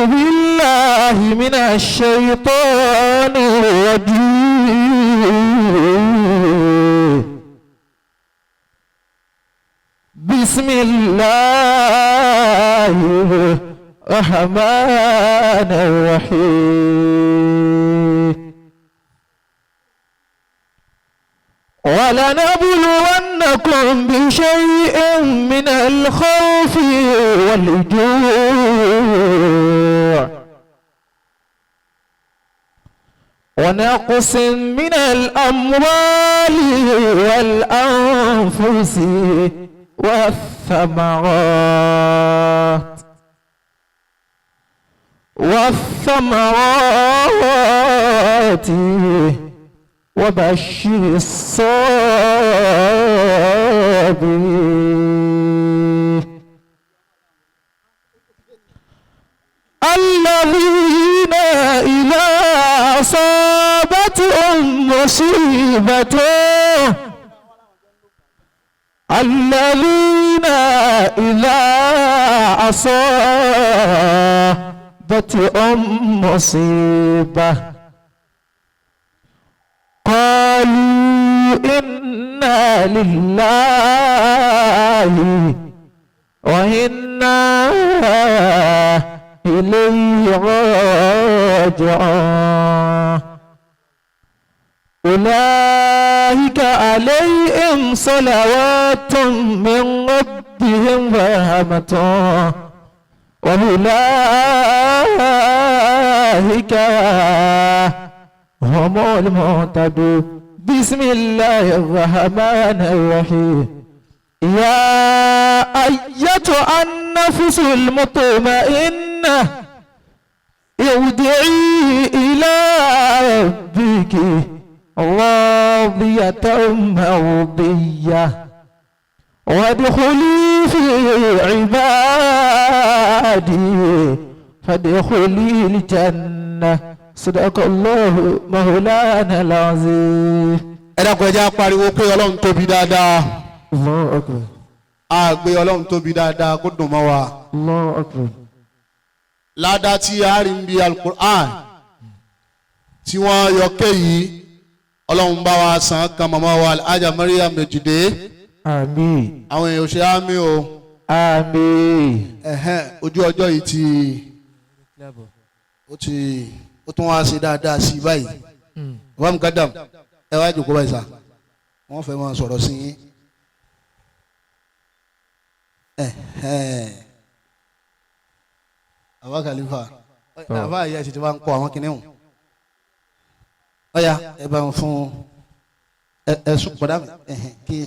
بالله من الشيطان الرجيم. بسم الله الرحمن الرحيم. ولنبلونكم بشيء من الخوف والجوع ونقص من الأموال والأنفس والثمرات وبشر الصابرين الذين إذا أصابتهم مصيبة مصيبة قالوا إنا لله وإنا إليه راجعون أولئك عليهم صلوات من ربهم ورحمة وأولئك هم المهتدون. بسم الله الرحمن الرحيم. يا أيتها النفس المطمئنة ارجعي إلى ربك راضية مرضية وادخلي في عبادي فادخلي الجنة. صدق الله مولانا العظيم. ẹ dákun ẹ jẹ́ á pariwo pé Ọlọ́run tóbi dáadáa. Allahu Akbar. a gbé Ọlọ́run tóbi dáadáa kó dùn mọ́ wa. Allahu Akbar. ládàá tí a rí ń bi alukur'an tí wọ́n yọ kéyìí Ọlọ́run bá wa san kan màmá wa Alhaja Mariam Ejide. Àmín. àwọn èèyàn ṣe àmì o. Àmín. ojú ọjọ́ yìí ó tún wá ṣe dáadáa sí báyìí. bàbá mi kádàm ẹ wá jòkó báyìí sá wọ́n fẹ́ máa sọ̀rọ̀ sí yín. àbá Khalifa àbá àyà ti bá ń kọ́ àwọn kìnìún. ọ̀ya ẹ bá ń fún ẹ sùn pọ̀dà mi kí.